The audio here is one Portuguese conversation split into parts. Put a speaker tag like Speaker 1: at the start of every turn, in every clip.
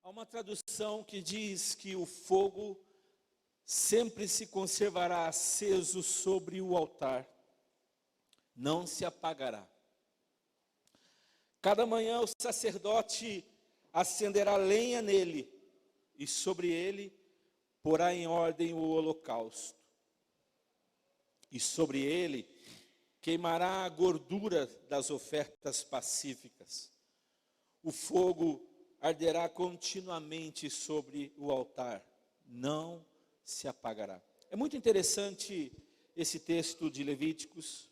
Speaker 1: Há uma tradução que diz que o fogo sempre se conservará aceso sobre o altar, não se apagará. Cada manhã o sacerdote acenderá lenha nele, e sobre ele porá em ordem o holocausto. E sobre ele queimará a gordura das ofertas pacíficas. O fogo arderá continuamente sobre o altar, não se apagará. É muito interessante esse texto de Levíticos,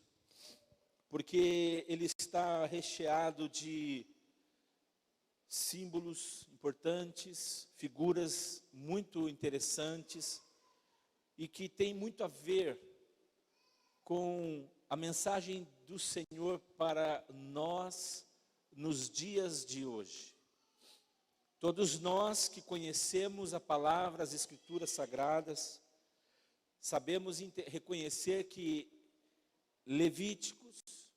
Speaker 1: porque ele está recheado de símbolos importantes, figuras muito interessantes, e que tem muito a ver com a mensagem do Senhor para nós nos dias de hoje. Todos nós que conhecemos a palavra, as Escrituras Sagradas, sabemos reconhecer que Levíticos,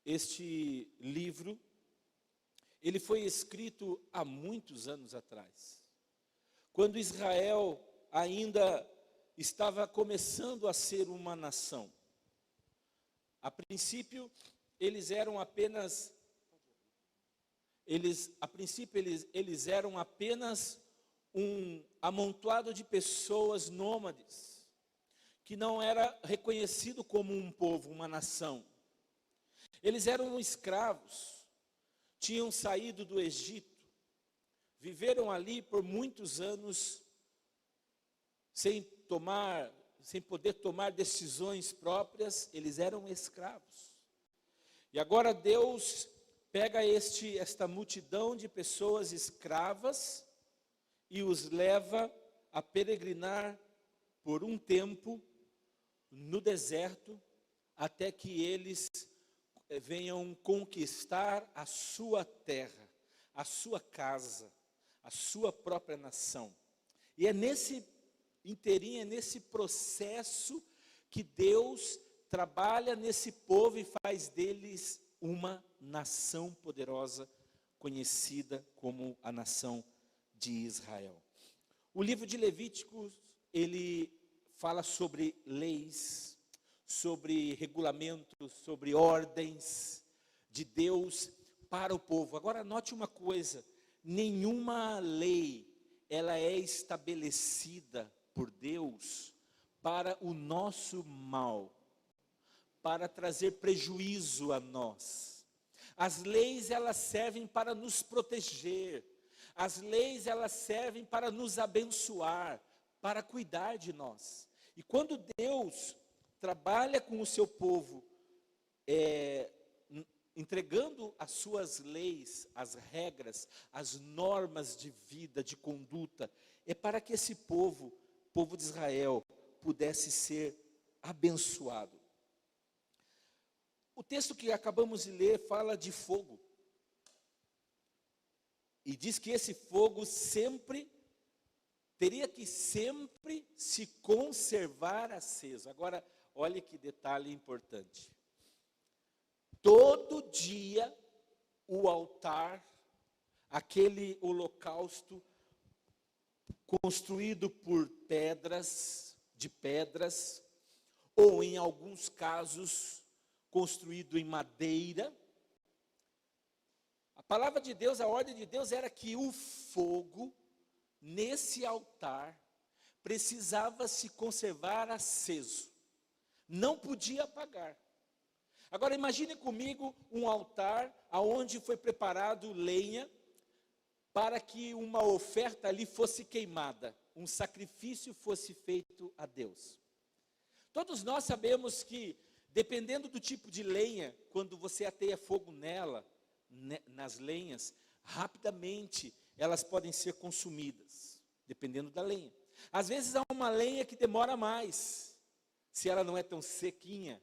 Speaker 1: este livro, ele foi escrito há muitos anos atrás, quando Israel ainda estava começando a ser uma nação. A princípio, eles eram apenas um amontoado de pessoas nômades, que não era reconhecido como um povo, uma nação. Eles eram escravos, tinham saído do Egito, viveram ali por muitos anos sem poder tomar decisões próprias, eles eram escravos. E agora Deus pega esta multidão de pessoas escravas e os leva a peregrinar por um tempo no deserto, até que eles venham conquistar a sua terra, a sua casa, a sua própria nação. E é nesse inteirinho, é nesse processo que Deus trabalha nesse povo e faz deles uma nação poderosa, conhecida como a nação de Israel. O livro de Levíticos, ele fala sobre leis, sobre regulamentos, sobre ordens de Deus para o povo. Agora note uma coisa, nenhuma lei, ela é estabelecida por Deus para o nosso mal, para trazer prejuízo a nós. As leis, elas servem para nos proteger. As leis, elas servem para nos abençoar, para cuidar de nós. E quando Deus trabalha com o seu povo, entregando as suas leis, as regras, as normas de vida, de conduta, é para que esse povo de Israel, pudesse ser abençoado. O texto que acabamos de ler fala de fogo. E diz que esse fogo teria que sempre se conservar aceso. Agora, olhe que detalhe importante. Todo dia o altar, aquele holocausto construído de pedras, ou em alguns casos construído em madeira. A palavra de Deus, a ordem de Deus era que o fogo nesse altar precisava se conservar aceso, não podia apagar. Agora imagine comigo um altar aonde foi preparado lenha para que uma oferta ali fosse queimada, um sacrifício fosse feito a Deus. Todos nós sabemos que, dependendo do tipo de lenha, quando você ateia fogo nela, nas lenhas, rapidamente elas podem ser consumidas, dependendo da lenha. Às vezes há uma lenha que demora mais, se ela não é tão sequinha,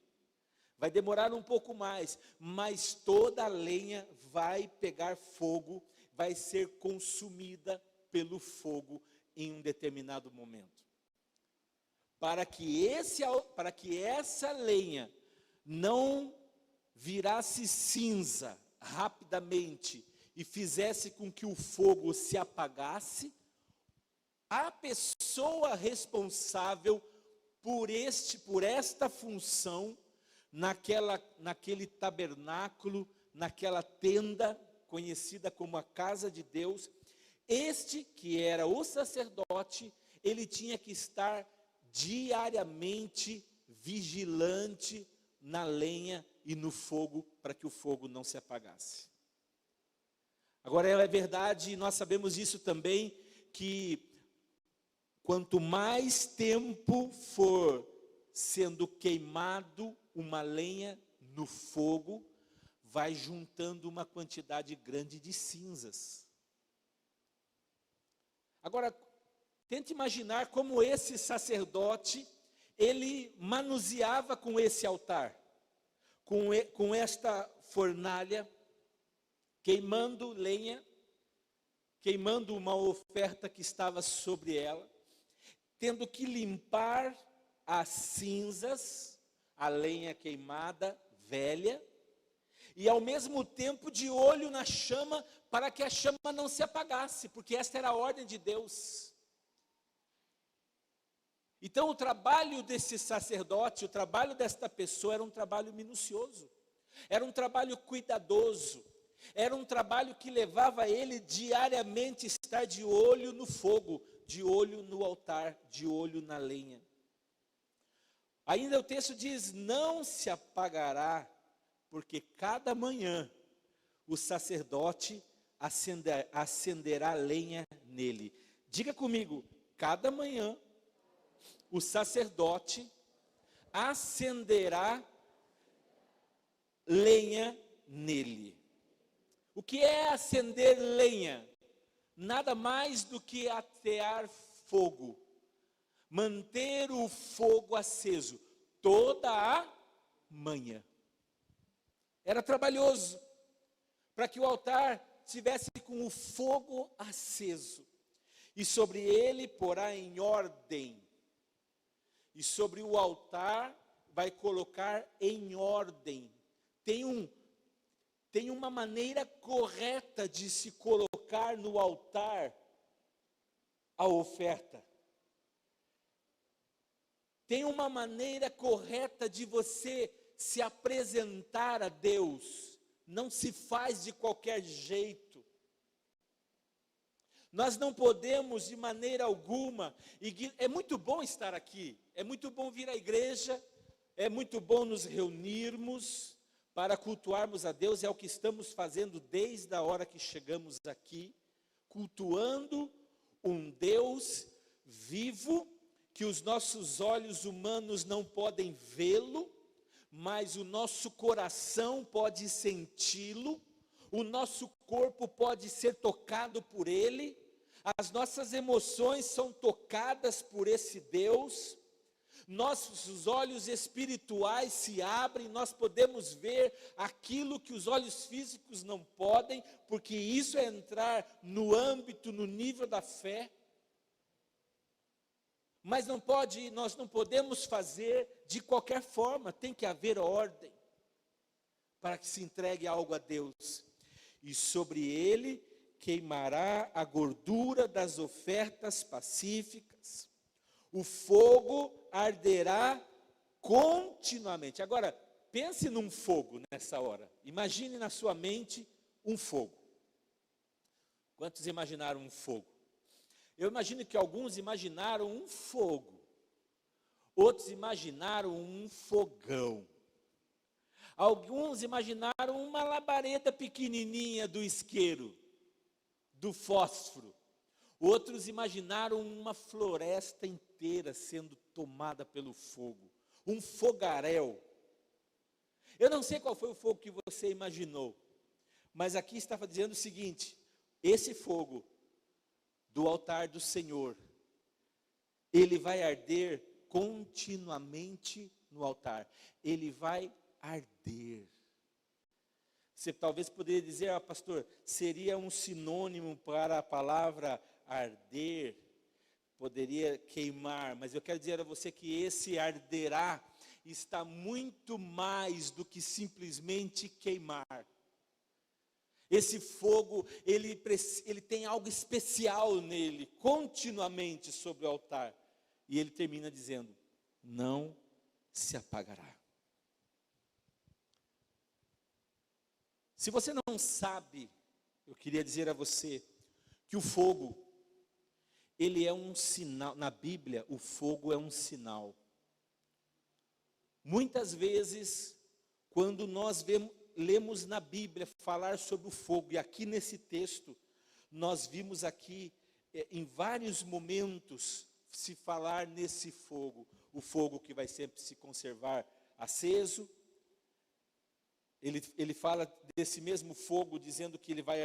Speaker 1: vai demorar um pouco mais, mas toda a lenha vai pegar fogo, vai ser consumida pelo fogo em um determinado momento. Para que essa lenha não virasse cinza rapidamente e fizesse com que o fogo se apagasse, a pessoa responsável por esta função, naquele tabernáculo, naquela tenda conhecida como a casa de Deus, este que era o sacerdote, ele tinha que estar diariamente vigilante na lenha e no fogo, para que o fogo não se apagasse. Agora é verdade, nós sabemos isso também, que quanto mais tempo for sendo queimado uma lenha no fogo, vai juntando uma quantidade grande de cinzas. Agora, tente imaginar como esse sacerdote, ele manuseava com esse altar, com esta fornalha, queimando lenha, queimando uma oferta que estava sobre ela, tendo que limpar as cinzas, a lenha queimada, velha, e ao mesmo tempo de olho na chama, para que a chama não se apagasse, porque esta era a ordem de Deus. Então o trabalho desse sacerdote, o trabalho desta pessoa era um trabalho minucioso, era um trabalho cuidadoso, era um trabalho que levava ele diariamente a estar de olho no fogo, de olho no altar, de olho na lenha. Ainda o texto diz, não se apagará, porque cada manhã o sacerdote acenderá lenha nele. Diga comigo, cada manhã o sacerdote acenderá lenha nele. O que é acender lenha? Nada mais do que atear fogo, manter o fogo aceso toda a manhã. Era trabalhoso, para que o altar estivesse com o fogo aceso, e sobre ele porá em ordem, e sobre o altar vai colocar em ordem. Tem uma maneira correta de se colocar no altar a oferta. Tem uma maneira correta de você se apresentar a Deus. Não se faz de qualquer jeito. Nós não podemos de maneira alguma. É muito bom estar aqui, é muito bom vir à igreja, é muito bom nos reunirmos para cultuarmos a Deus, é o que estamos fazendo desde a hora que chegamos aqui, cultuando um Deus vivo, que os nossos olhos humanos não podem vê-lo, mas o nosso coração pode senti-lo, o nosso corpo pode ser tocado por ele, as nossas emoções são tocadas por esse Deus, nossos olhos espirituais se abrem, nós podemos ver aquilo que os olhos físicos não podem, porque isso é entrar no âmbito, no nível da fé. Mas nós não podemos fazer de qualquer forma, tem que haver ordem, para que se entregue algo a Deus. E sobre ele queimará a gordura das ofertas pacíficas, o fogo arderá continuamente. Agora, pense num fogo nessa hora, imagine na sua mente um fogo. Quantos imaginaram um fogo? Eu imagino que alguns imaginaram um fogo, outros imaginaram um fogão, alguns imaginaram uma labareda pequenininha do isqueiro, do fósforo, outros imaginaram uma floresta inteira sendo tomada pelo fogo, um fogaréu. Eu não sei qual foi o fogo que você imaginou, mas aqui estava dizendo o seguinte: esse fogo do altar do Senhor, ele vai arder continuamente no altar, ele vai arder. Você talvez poderia dizer, pastor, seria um sinônimo para a palavra arder, poderia queimar, mas eu quero dizer a você que esse arderá está muito mais do que simplesmente queimar. Esse fogo, ele tem algo especial nele, continuamente sobre o altar. E ele termina dizendo: não se apagará. Se você não sabe, eu queria dizer a você que o fogo, ele é um sinal. Na Bíblia, o fogo é um sinal. Muitas vezes, quando nós lemos na Bíblia falar sobre o fogo, e aqui nesse texto, nós vimos aqui, em vários momentos, se falar nesse fogo. O fogo que vai sempre se conservar aceso. Ele fala desse mesmo fogo, dizendo que ele vai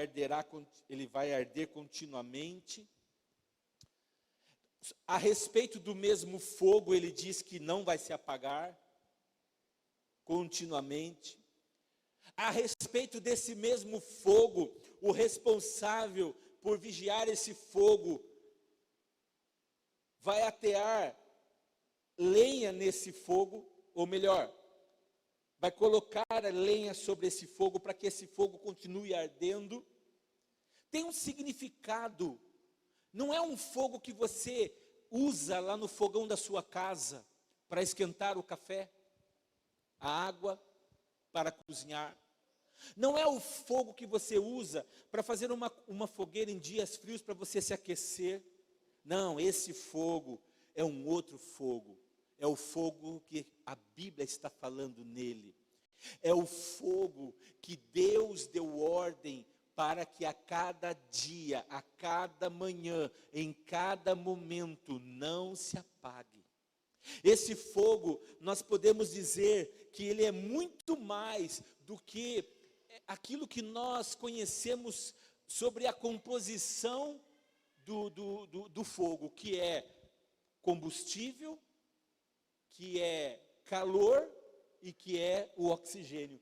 Speaker 1: arder continuamente. A respeito do mesmo fogo, ele diz que não vai se apagar continuamente. A respeito desse mesmo fogo, o responsável por vigiar esse fogo vai atear lenha nesse fogo, ou melhor, vai colocar a lenha sobre esse fogo para que esse fogo continue ardendo. Tem um significado. Não é um fogo que você usa lá no fogão da sua casa para esquentar o café, a água para cozinhar. Não é o fogo que você usa para fazer uma fogueira em dias frios para você se aquecer. Não, esse fogo é um outro fogo. É o fogo que a Bíblia está falando nele. É o fogo que Deus deu ordem para que a cada dia, a cada manhã, em cada momento, não se apague. Esse fogo, nós podemos dizer que ele é muito mais do que aquilo que nós conhecemos sobre a composição do fogo, que é combustível, que é calor e que é o oxigênio.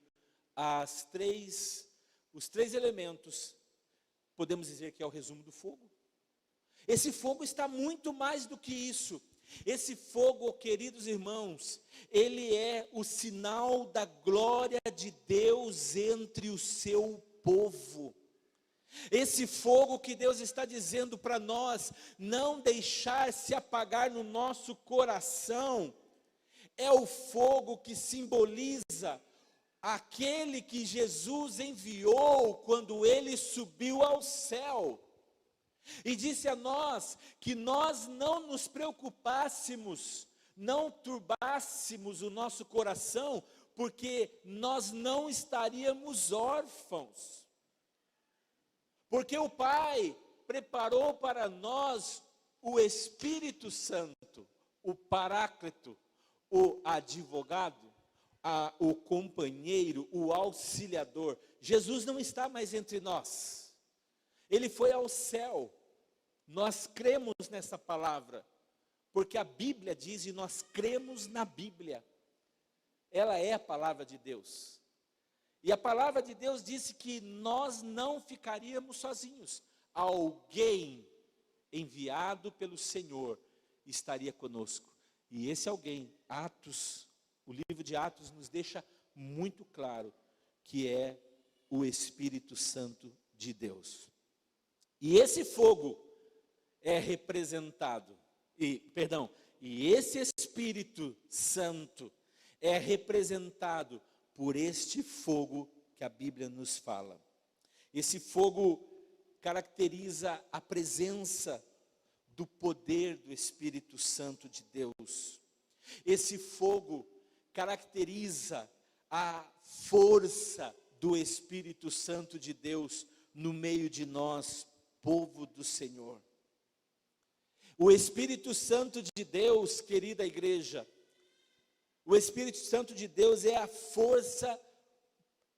Speaker 1: Os três elementos, podemos dizer que é o resumo do fogo. Esse fogo está muito mais do que isso. Esse fogo, queridos irmãos, ele é o sinal da glória de Deus entre o seu povo. Esse fogo que Deus está dizendo para nós não deixar se apagar no nosso coração, é o fogo que simboliza aquele que Jesus enviou quando ele subiu ao céu. E disse a nós que nós não nos preocupássemos, não turbássemos o nosso coração, porque nós não estaríamos órfãos. Porque o Pai preparou para nós o Espírito Santo, o Paráclito, o advogado, o companheiro, o auxiliador. Jesus não está mais entre nós. Ele foi ao céu. Nós cremos nessa palavra, porque a Bíblia diz, e nós cremos na Bíblia. Ela é a palavra de Deus. E a palavra de Deus disse que nós não ficaríamos sozinhos. Alguém enviado pelo Senhor estaria conosco. E esse alguém, o livro de Atos nos deixa muito claro que é o Espírito Santo de Deus. E esse fogo é representado, e esse Espírito Santo é representado por este fogo que a Bíblia nos fala. Esse fogo caracteriza a presença do poder do Espírito Santo de Deus. Esse fogo caracteriza a força do Espírito Santo de Deus no meio de nós, povo do Senhor. O Espírito Santo de Deus, querida igreja, o Espírito Santo de Deus é a força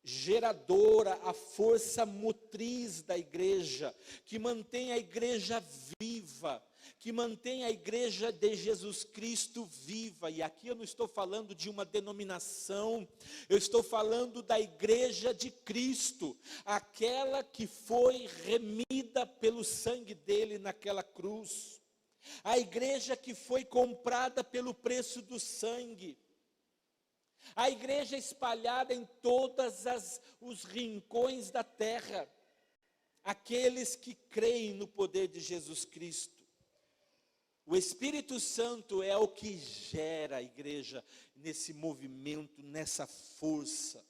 Speaker 1: geradora, a força motriz da igreja, que mantém a igreja viva, que mantém a igreja de Jesus Cristo viva. E aqui eu não estou falando de uma denominação, eu estou falando da igreja de Cristo, aquela que foi remida pelo sangue dele naquela cruz, a igreja que foi comprada pelo preço do sangue, a igreja espalhada em todos os rincões da terra, aqueles que creem no poder de Jesus Cristo. O Espírito Santo é o que gera a igreja nesse movimento, nessa força.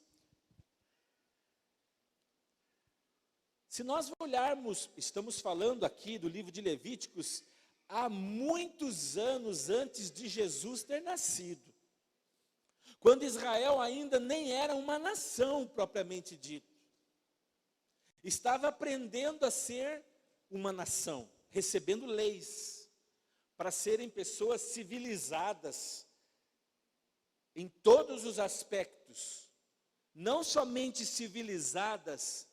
Speaker 1: Se nós olharmos, estamos falando aqui do livro de Levíticos, há muitos anos antes de Jesus ter nascido. Quando Israel ainda nem era uma nação propriamente dita. Estava aprendendo a ser uma nação, recebendo leis, para serem pessoas civilizadas em todos os aspectos. Não somente civilizadas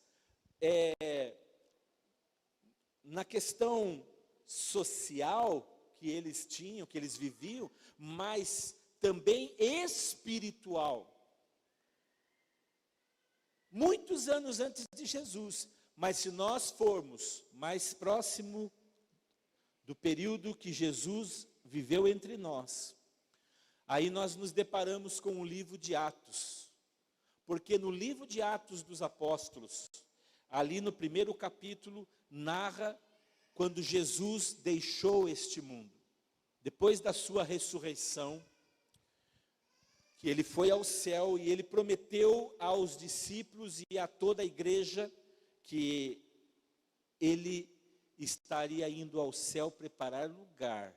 Speaker 1: na questão social que eles tinham, que eles viviam, mas também espiritual. Muitos anos antes de Jesus, mas se nós formos mais próximo do período que Jesus viveu entre nós, aí nós nos deparamos com o livro de Atos, porque no livro de Atos dos Apóstolos, ali no primeiro capítulo, narra quando Jesus deixou este mundo, depois da sua ressurreição, que ele foi ao céu e ele prometeu aos discípulos e a toda a igreja que ele estaria indo ao céu preparar lugar.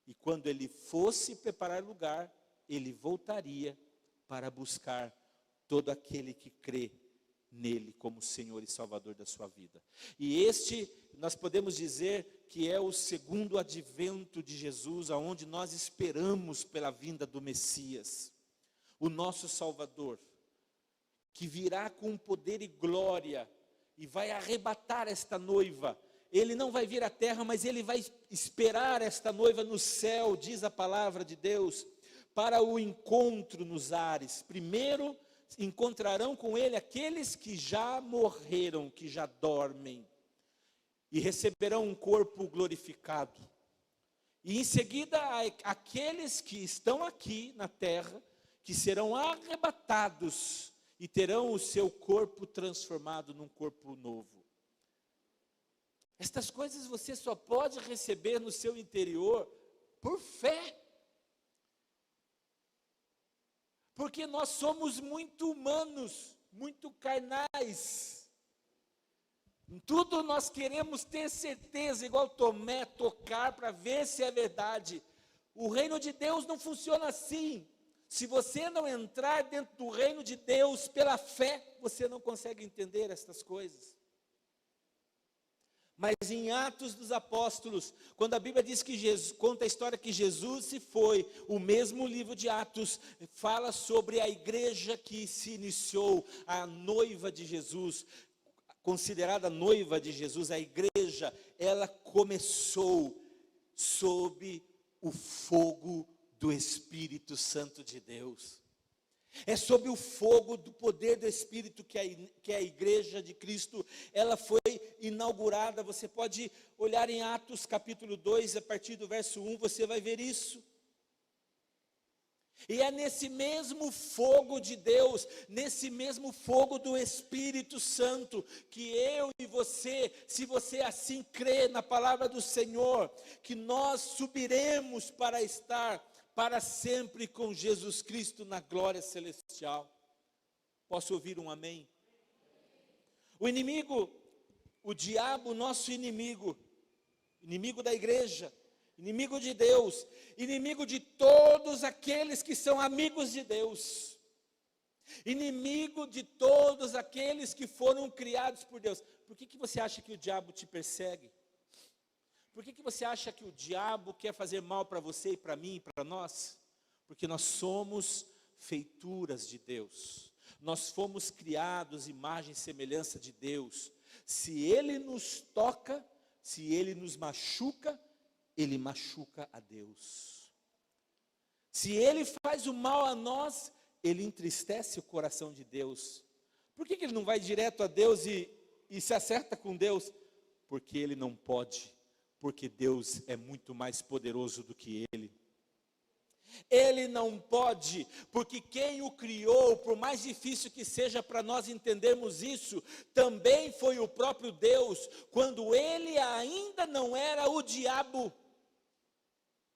Speaker 1: E quando ele fosse preparar lugar, ele voltaria para buscar todo aquele que crê nele como Senhor e Salvador da sua vida. E este, nós podemos dizer que é o segundo advento de Jesus, aonde nós esperamos pela vinda do Messias, o nosso Salvador, que virá com poder e glória e vai arrebatar esta noiva. Ele não vai vir à terra, mas ele vai esperar esta noiva no céu, diz a palavra de Deus, para o encontro nos ares. Primeiro encontrarão com ele aqueles que já morreram, que já dormem, e receberão um corpo glorificado. E em seguida, aqueles que estão aqui na terra, que serão arrebatados e terão o seu corpo transformado num corpo novo. Estas coisas você só pode receber no seu interior por fé. Porque nós somos muito humanos, muito carnais. Em tudo nós queremos ter certeza, igual Tomé, tocar para ver se é verdade. O reino de Deus não funciona assim. Se você não entrar dentro do reino de Deus pela fé, você não consegue entender estas coisas. Mas em Atos dos Apóstolos, quando a Bíblia diz que Jesus, conta a história que Jesus se foi, o mesmo livro de Atos fala sobre a igreja que se iniciou, a noiva de Jesus, considerada noiva de Jesus, a igreja, ela começou sob o fogo do Espírito Santo de Deus. É sob o fogo do poder do Espírito que a igreja de Cristo, ela foi inaugurada. Você pode olhar em Atos capítulo 2, a partir do verso 1, você vai ver isso. E é nesse mesmo fogo de Deus, nesse mesmo fogo do Espírito Santo, que eu e você, se você assim crê na palavra do Senhor, que nós subiremos para estar para sempre com Jesus Cristo na glória celestial. Posso ouvir um amém? O inimigo, o diabo, nosso inimigo, inimigo da igreja, inimigo de Deus, inimigo de todos aqueles que são amigos de Deus, inimigo de todos aqueles que foram criados por Deus. Por que você acha que o diabo te persegue? Por que você acha que o diabo quer fazer mal para você e para mim e para nós? Porque nós somos feituras de Deus. Nós fomos criados imagem e semelhança de Deus. Se Ele nos toca, se Ele nos machuca, Ele machuca a Deus. Se Ele faz o mal a nós, Ele entristece o coração de Deus. Por que Ele não vai direto a Deus e se acerta com Deus? Porque Ele não pode. Porque Deus é muito mais poderoso do que ele. Ele não pode, porque quem o criou, por mais difícil que seja para nós entendermos isso, também foi o próprio Deus, quando ele ainda não era o diabo,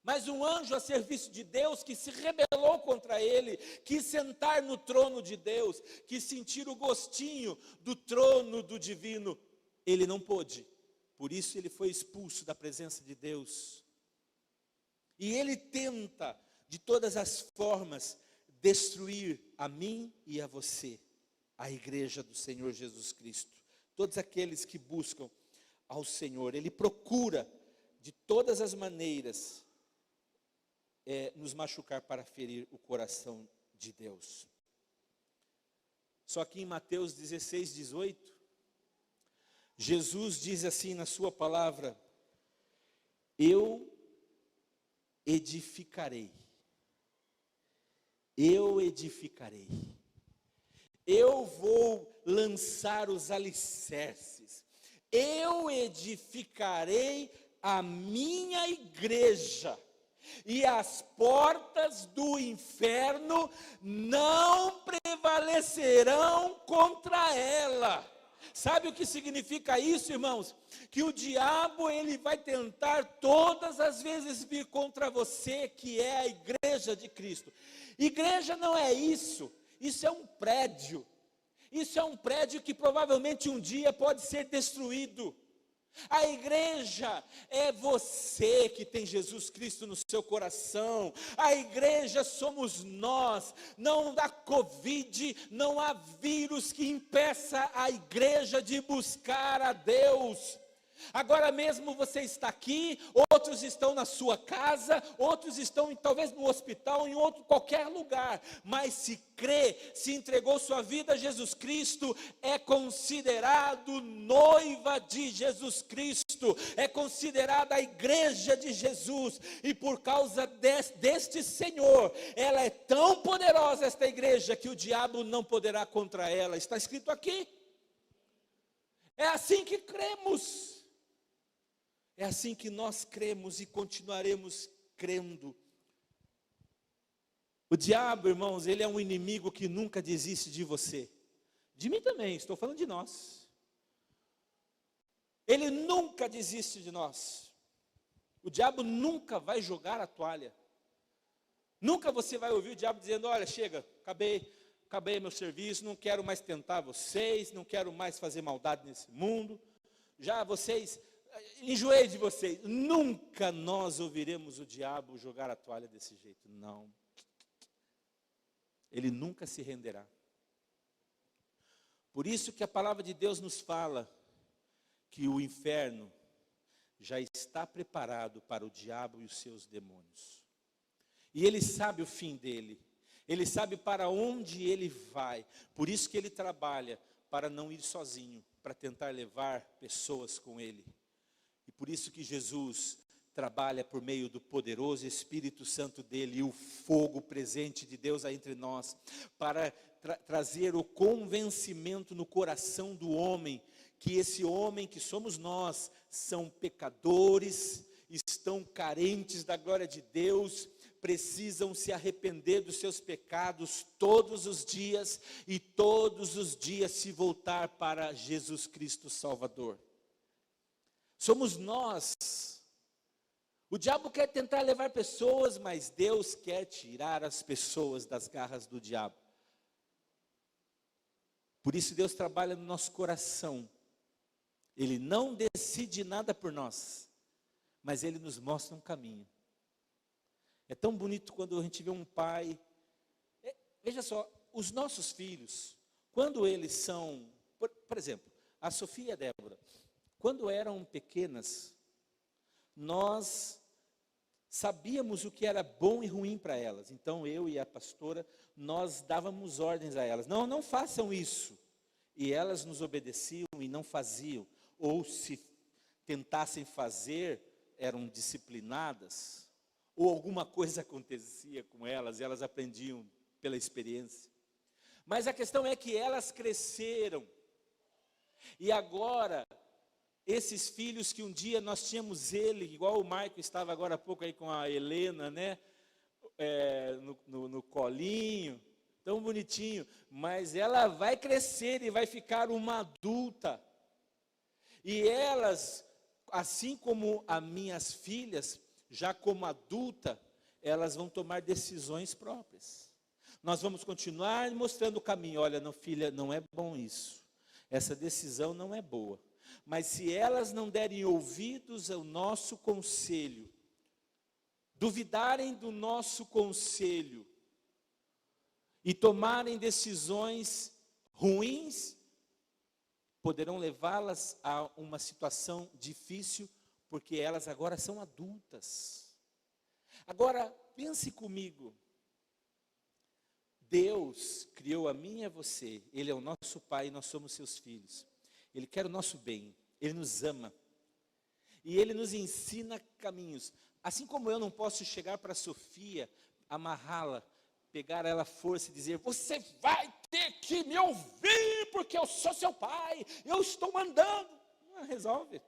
Speaker 1: mas um anjo a serviço de Deus, que se rebelou contra ele, quis sentar no trono de Deus, quis sentir o gostinho do trono do divino. Ele não pôde, por isso ele foi expulso da presença de Deus. E ele tenta, de todas as formas, destruir a mim e a você, a igreja do Senhor Jesus Cristo. Todos aqueles que buscam ao Senhor, ele procura, de todas as maneiras, nos machucar para ferir o coração de Deus. Só que em Mateus 16, 18, Jesus diz assim na sua palavra: eu edificarei, eu vou lançar os alicerces, eu edificarei a minha igreja, e as portas do inferno não prevalecerão contra ela. Sabe o que significa isso, irmãos? Que o diabo, ele vai tentar todas as vezes vir contra você, que é a igreja de Cristo. Igreja não é isso, isso é um prédio. Isso é um prédio que provavelmente um dia pode ser destruído. A igreja é você que tem Jesus Cristo no seu coração. A igreja somos nós. Não há Covid, não há vírus que impeça a igreja de buscar a Deus. Agora mesmo você está aqui, outros estão na sua casa, outros estão talvez no hospital, em outro qualquer lugar, mas se crê, se entregou sua vida a Jesus Cristo, é considerado noiva de Jesus Cristo, é considerada a igreja de Jesus, e por causa deste Senhor, ela é tão poderosa, esta igreja, que o diabo não poderá contra ela. Está escrito aqui. É assim que cremos. É assim que nós cremos e continuaremos crendo. O diabo, irmãos, ele é um inimigo que nunca desiste de você. De mim também, estou falando de nós. Ele nunca desiste de nós. O diabo nunca vai jogar a toalha. Nunca você vai ouvir o diabo dizendo: olha, chega, acabei meu serviço, não quero mais tentar vocês, não quero mais fazer maldade nesse mundo. Já vocês... enjoei de vocês. Nunca nós ouviremos o diabo jogar a toalha desse jeito. Não. Ele nunca se renderá. Por isso que a palavra de Deus nos fala que o inferno já está preparado para o diabo e os seus demônios. E ele sabe o fim dele. Ele sabe para onde ele vai. Por isso que ele trabalha para não ir sozinho, para tentar levar pessoas com ele. E por isso que Jesus trabalha por meio do poderoso Espírito Santo dele e o fogo presente de Deus aí entre nós, para trazer o convencimento no coração do homem, que esse homem que somos nós, são pecadores, estão carentes da glória de Deus, precisam se arrepender dos seus pecados todos os dias, e todos os dias se voltar para Jesus Cristo Salvador. Somos nós. O diabo quer tentar levar pessoas, mas Deus quer tirar as pessoas das garras do diabo. Por isso Deus trabalha no nosso coração. Ele não decide nada por nós, mas Ele nos mostra um caminho. É tão bonito quando a gente vê um pai. Veja só, os nossos filhos, quando eles são, por exemplo, a Sofia e a Débora, quando eram pequenas, nós sabíamos o que era bom e ruim para elas. Então eu e a pastora, nós dávamos ordens a elas: não façam isso. E elas nos obedeciam e não faziam. Ou se tentassem fazer, eram disciplinadas. Ou alguma coisa acontecia com elas, e elas aprendiam pela experiência. Mas a questão é que elas cresceram. E agora, esses filhos que um dia nós tínhamos igual o Marco estava agora há pouco aí com a Helena, né? no colinho, tão bonitinho, mas ela vai crescer e vai ficar uma adulta. E elas, assim como as minhas filhas, já como adulta, elas vão tomar decisões próprias. Nós vamos continuar mostrando o caminho. Olha, não, filha, não é bom isso. Essa decisão não é boa. Mas se elas não derem ouvidos ao nosso conselho, duvidarem do nosso conselho e tomarem decisões ruins, poderão levá-las a uma situação difícil, porque elas agora são adultas. Agora, pense comigo. Deus criou a mim e a você. Ele é o nosso Pai e nós somos seus filhos. Ele quer o nosso bem. Ele nos ama. E Ele nos ensina caminhos. Assim como eu não posso chegar para a Sofia, amarrá-la, pegar ela à força e dizer: você vai ter que me ouvir, porque eu sou seu pai, eu estou mandando. Não resolve.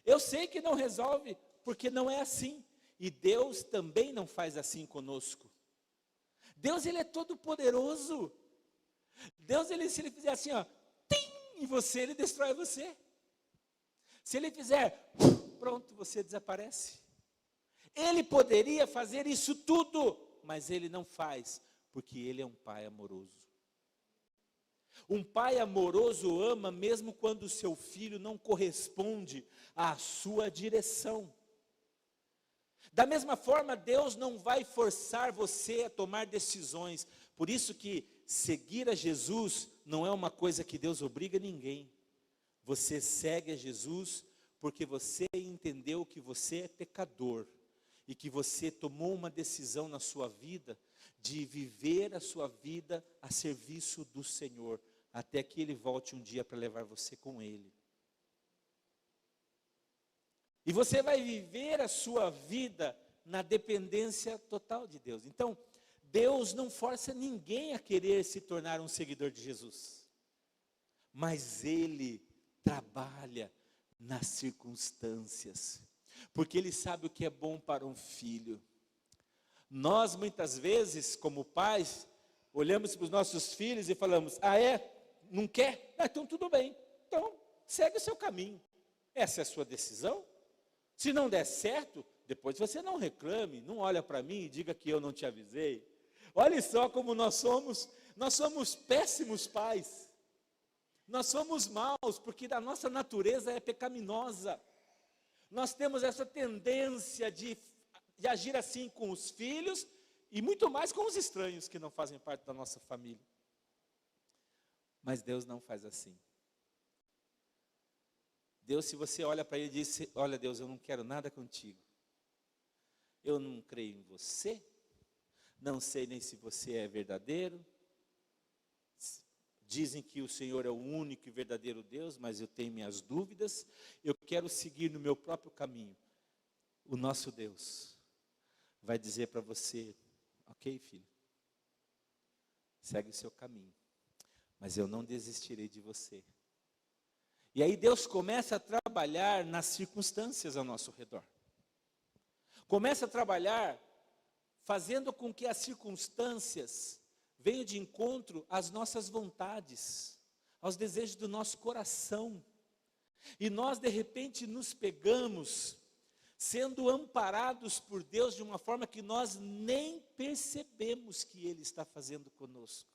Speaker 1: Eu sei que não resolve, porque não é assim. E Deus também não faz assim conosco. Deus, Ele é todo poderoso. Deus, se Ele fizer assim, ó, tim, em você, Ele destrói você. Se Ele fizer, pronto, você desaparece. Ele poderia fazer isso tudo, mas Ele não faz, porque Ele é um Pai amoroso. Um pai amoroso ama mesmo quando o seu filho não corresponde à sua direção. Da mesma forma, Deus não vai forçar você a tomar decisões. Por isso que seguir a Jesus não é uma coisa que Deus obriga ninguém. Você segue a Jesus porque você entendeu que você é pecador e que você tomou uma decisão na sua vida de viver a sua vida a serviço do Senhor, até que Ele volte um dia para levar você com Ele. E você vai viver a sua vida na dependência total de Deus. Então, Deus não força ninguém a querer se tornar um seguidor de Jesus. Mas Ele trabalha nas circunstâncias, porque Ele sabe o que é bom para um filho. Nós, muitas vezes, como pais, olhamos para os nossos filhos e falamos: ah, é? Não quer? Ah, então tudo bem. Então, segue o seu caminho. Essa é a sua decisão. Se não der certo, depois você não reclame, não olha para mim e diga que eu não te avisei. Olha só como nós somos péssimos pais. Nós somos maus, porque a nossa natureza é pecaminosa. Nós temos essa tendência de agir assim com os filhos e muito mais com os estranhos que não fazem parte da nossa família. Mas Deus não faz assim. Deus, se você olha para Ele e diz: olha, Deus, eu não quero nada contigo. Eu não creio em você. Não sei nem se você é verdadeiro. Dizem que o Senhor é o único e verdadeiro Deus, mas eu tenho minhas dúvidas. Eu quero seguir no meu próprio caminho. O nosso Deus vai dizer para você: ok, filho, segue o seu caminho, mas eu não desistirei de você. E aí Deus começa a trabalhar nas circunstâncias ao nosso redor. Começa a trabalhar fazendo com que as circunstâncias venham de encontro às nossas vontades, aos desejos do nosso coração. E nós, de repente, nos pegamos sendo amparados por Deus de uma forma que nós nem percebemos que Ele está fazendo conosco.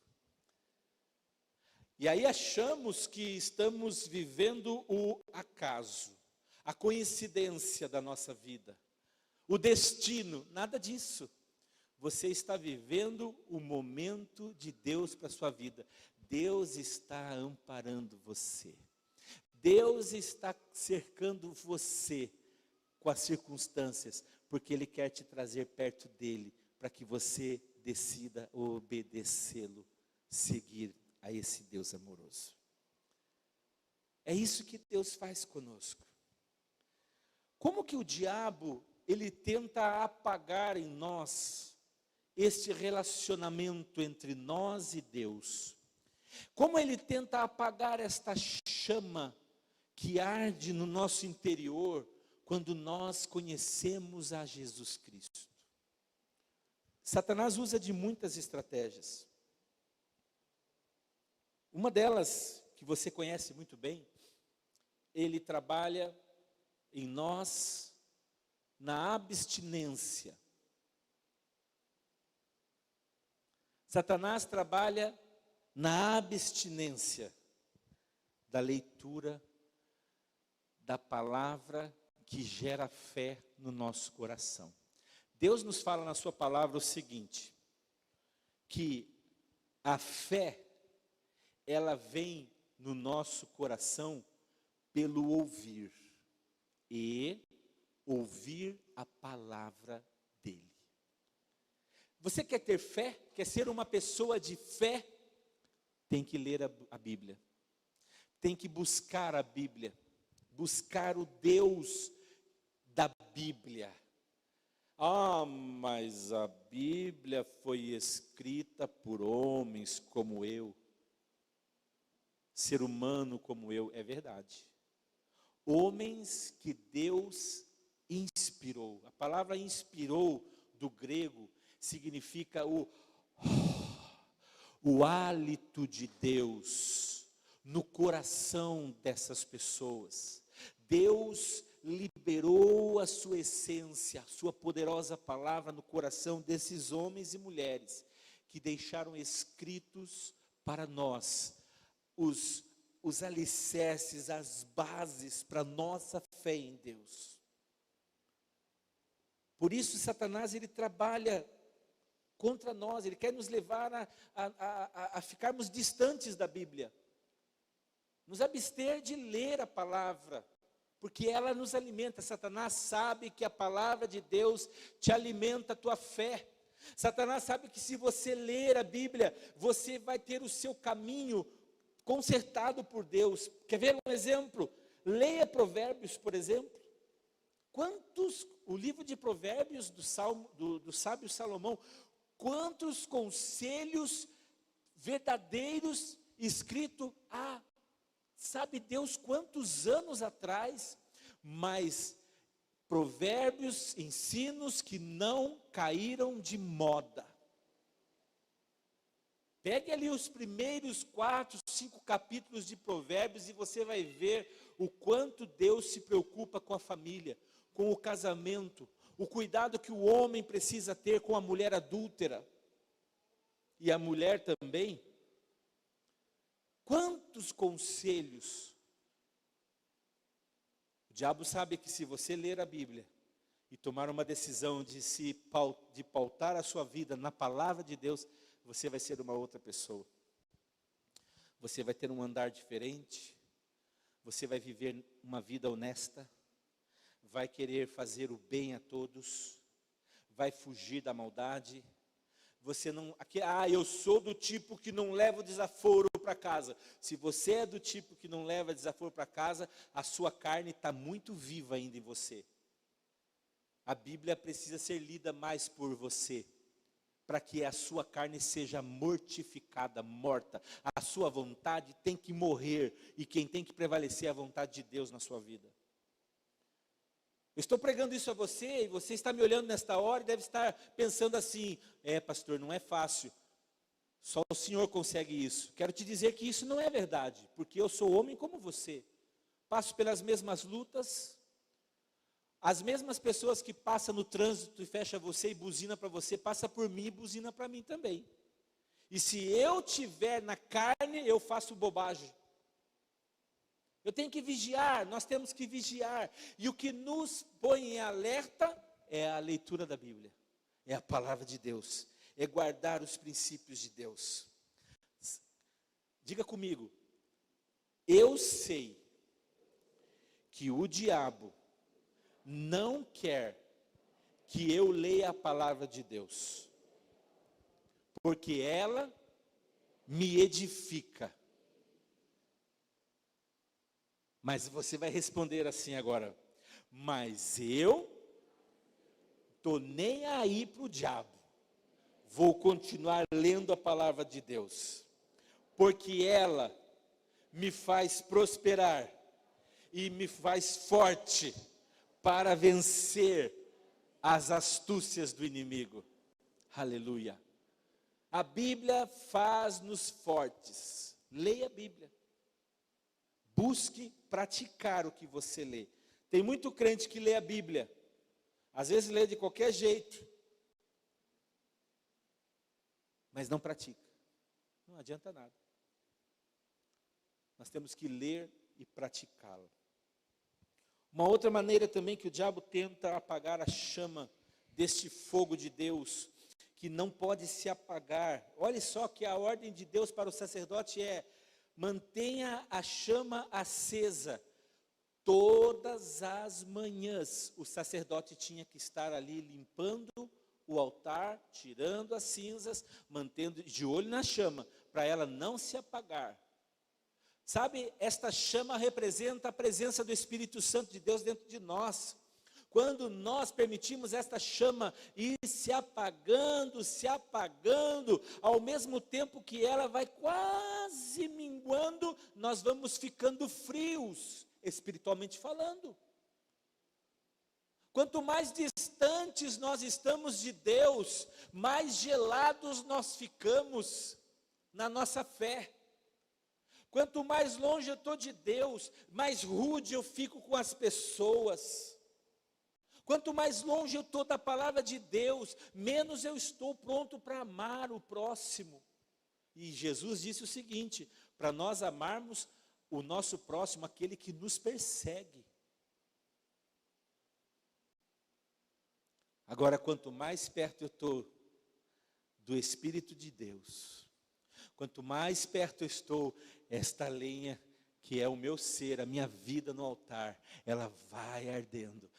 Speaker 1: E aí achamos que estamos vivendo o acaso, a coincidência da nossa vida, o destino, nada disso. Você está vivendo o momento de Deus para a sua vida. Deus está amparando você. Deus está cercando você com as circunstâncias, porque Ele quer te trazer perto dEle, para que você decida obedecê-lo, seguir a esse Deus amoroso. É isso que Deus faz conosco. Como que o diabo, ele tenta apagar em nós este relacionamento entre nós e Deus? Como ele tenta apagar esta chama que arde no nosso interior quando nós conhecemos a Jesus Cristo? Satanás usa de muitas estratégias. Uma delas, que você conhece muito bem, ele trabalha em nós na abstinência. Satanás trabalha na abstinência da leitura da palavra que gera fé no nosso coração. Deus nos fala na sua palavra o seguinte, que a fé, ela vem no nosso coração pelo ouvir, e ouvir a palavra dele. Você quer ter fé? Quer ser uma pessoa de fé? Tem que ler a Bíblia. Tem que buscar a Bíblia. Buscar o Deus da Bíblia. Ah, mas a Bíblia foi escrita por homens como eu. Ser humano como eu, é verdade. Homens que Deus inspirou. A palavra inspirou, do grego, significa o hálito de Deus no coração dessas pessoas. Deus liberou a sua essência, a sua poderosa palavra no coração desses homens e mulheres, que deixaram escritos para nós os alicerces, as bases para a nossa fé em Deus. Por isso Satanás, ele trabalha contra nós, ele quer nos levar a ficarmos distantes da Bíblia, nos abster de ler a palavra, porque ela nos alimenta. Satanás sabe que a palavra de Deus te alimenta a tua fé. Satanás sabe que se você ler a Bíblia, você vai ter o seu caminho consertado por Deus. Quer ver um exemplo? Leia Provérbios, por exemplo. O livro de Provérbios do sábio Salomão, quantos conselhos verdadeiros escritos há, sabe Deus quantos anos atrás, mas provérbios, ensinos que não caíram de moda. Pegue ali os primeiros 4, 5 capítulos de Provérbios e você vai ver o quanto Deus se preocupa com a família, com o casamento, o cuidado que o homem precisa ter com a mulher adúltera, e a mulher também. Quantos conselhos. O diabo sabe que se você ler a Bíblia e tomar uma decisão de pautar a sua vida na palavra de Deus, você vai ser uma outra pessoa. Você vai ter um andar diferente, você vai viver uma vida honesta, vai querer fazer o bem a todos, vai fugir da maldade. Você não, eu sou do tipo que não leva o desaforo para casa. Se você é do tipo que não leva desaforo para casa, a sua carne está muito viva ainda em você. A Bíblia precisa ser lida mais por você, para que a sua carne seja mortificada, morta. A sua vontade tem que morrer, e quem tem que prevalecer é a vontade de Deus na sua vida. Eu estou pregando isso a você, e você está me olhando nesta hora e deve estar pensando assim, pastor, não é fácil, só o Senhor consegue isso. Quero te dizer que isso não é verdade, porque eu sou homem como você, passo pelas mesmas lutas, as mesmas pessoas que passam no trânsito e fecha você e buzina para você, passa por mim e buzina para mim também. E se eu tiver na carne, eu faço bobagem. Eu tenho que vigiar, nós temos que vigiar. E o que nos põe em alerta é a leitura da Bíblia, é a palavra de Deus, é guardar os princípios de Deus. Diga comigo, eu sei que o diabo não quer que eu leia a palavra de Deus, porque ela me edifica. Mas você vai responder assim agora, mas eu estou nem aí para o diabo, vou continuar lendo a palavra de Deus, porque ela me faz prosperar e me faz forte para vencer as astúcias do inimigo. Aleluia. A Bíblia faz-nos fortes. Leia a Bíblia. Busque praticar o que você lê. Tem muito crente que lê a Bíblia. Às vezes lê de qualquer jeito. Mas não pratica. Não adianta nada. Nós temos que ler e praticá-la. Uma outra maneira também que o diabo tenta apagar a chama deste fogo de Deus, que não pode se apagar. Olha só que a ordem de Deus para o sacerdote é: mantenha a chama acesa. Todas as manhãs o sacerdote tinha que estar ali limpando o altar, tirando as cinzas, mantendo de olho na chama, para ela não se apagar. Sabe, esta chama representa a presença do Espírito Santo de Deus dentro de nós. Quando nós permitimos esta chama ir se apagando, ao mesmo tempo que ela vai quase minguando, nós vamos ficando frios, espiritualmente falando. Quanto mais distantes nós estamos de Deus, mais gelados nós ficamos na nossa fé. Quanto mais longe eu estou de Deus, mais rude eu fico com as pessoas. Quanto mais longe eu estou da palavra de Deus, menos eu estou pronto para amar o próximo. E Jesus disse o seguinte: para nós amarmos o nosso próximo, aquele que nos persegue. Agora, quanto mais perto eu estou do Espírito de Deus, quanto mais perto eu estou, esta lenha que é o meu ser, a minha vida no altar, ela vai ardendo,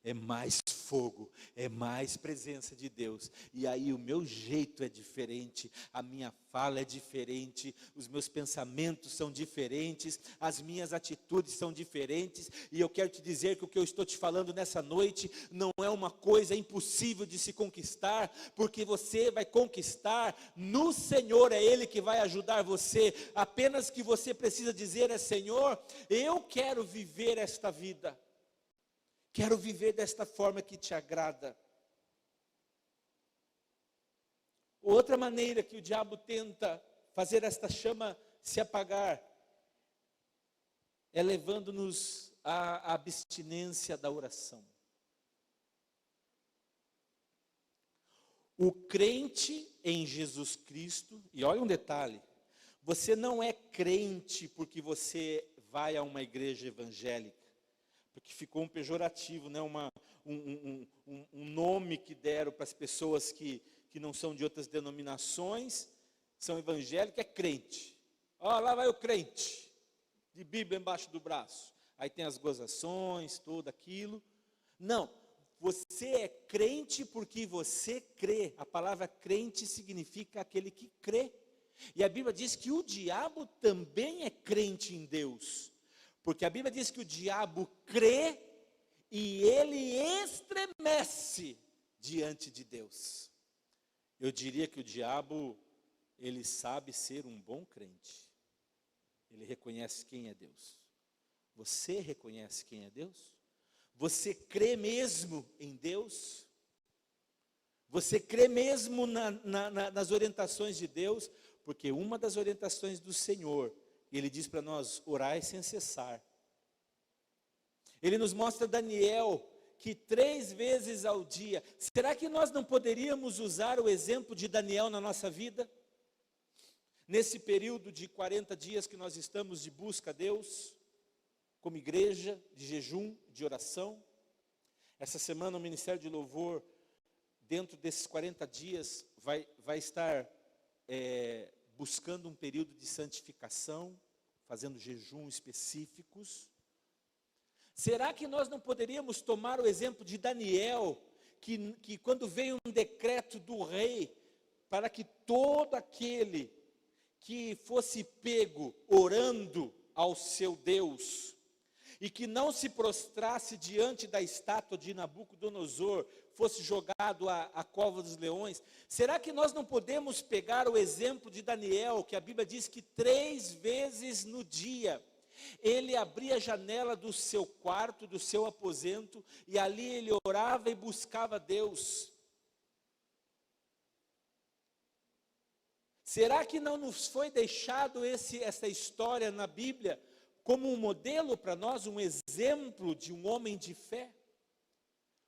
Speaker 1: é mais fogo, é mais presença de Deus, e aí o meu jeito é diferente, a minha fala é diferente, os meus pensamentos são diferentes, as minhas atitudes são diferentes, e eu quero te dizer que o que eu estou te falando nessa noite, não é uma coisa impossível de se conquistar, porque você vai conquistar no Senhor, é Ele que vai ajudar você, apenas que você precisa dizer é: Senhor, eu quero viver esta vida, quero viver desta forma que te agrada. Outra maneira que o diabo tenta fazer esta chama se apagar é levando-nos à abstinência da oração. O crente em Jesus Cristo, e olha um detalhe, você não é crente porque você vai a uma igreja evangélica, porque ficou um pejorativo, né? um nome que deram para as pessoas que não são de outras denominações, são evangélicos, é crente. Ó, lá vai o crente, de Bíblia embaixo do braço. Aí tem as gozações, tudo aquilo. Não, você é crente porque você crê. A palavra crente significa aquele que crê. E a Bíblia diz que o diabo também é crente em Deus. Porque a Bíblia diz que o diabo crê e ele estremece diante de Deus. Eu diria que o diabo, ele sabe ser um bom crente. Ele reconhece quem é Deus. Você reconhece quem é Deus? Você crê mesmo em Deus? Você crê mesmo nas orientações de Deus? Porque uma das orientações do Senhor, Ele diz para nós: orai sem cessar. Ele nos mostra Daniel, que 3 vezes ao dia. Será que nós não poderíamos usar o exemplo de Daniel na nossa vida? Nesse período de 40 dias que nós estamos de busca a Deus, como igreja, de jejum, de oração. Essa semana o Ministério de Louvor, dentro desses 40 dias, vai estar buscando um período de santificação, fazendo jejuns específicos. Será que nós não poderíamos tomar o exemplo de Daniel, que quando veio um decreto do rei, para que todo aquele que fosse pego orando ao seu Deus, e que não se prostrasse diante da estátua de Nabucodonosor, fosse jogado à cova dos leões, será que nós não podemos pegar o exemplo de Daniel, que a Bíblia diz que 3 vezes no dia, ele abria a janela do seu quarto, do seu aposento, e ali ele orava e buscava Deus. Será que não nos foi deixado essa história na Bíblia como um modelo para nós, um exemplo de um homem de fé?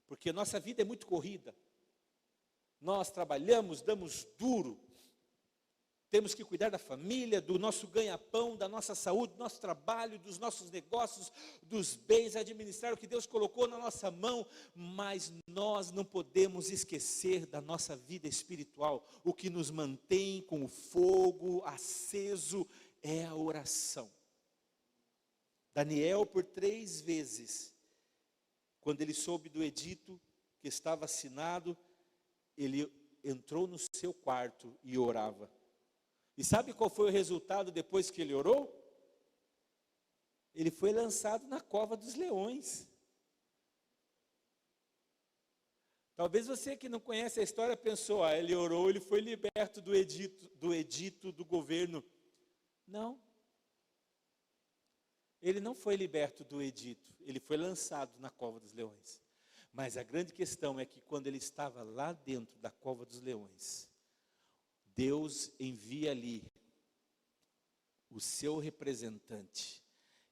Speaker 1: Porque nossa vida é muito corrida. Nós trabalhamos, damos duro, temos que cuidar da família, do nosso ganha-pão, da nossa saúde, do nosso trabalho, dos nossos negócios, dos bens, administrar o que Deus colocou na nossa mão, mas nós não podemos esquecer da nossa vida espiritual. O que nos mantém com o fogo aceso é a oração. Daniel, por 3 vezes, quando ele soube do edito que estava assinado, ele entrou no seu quarto e orava. E sabe qual foi o resultado depois que ele orou? Ele foi lançado na cova dos leões. Talvez você que não conhece a história pensou, ele orou, ele foi liberto do edito do governo. Não. Ele não foi liberto do edito, ele foi lançado na cova dos leões. Mas a grande questão é que quando ele estava lá dentro da cova dos leões, Deus envia ali o seu representante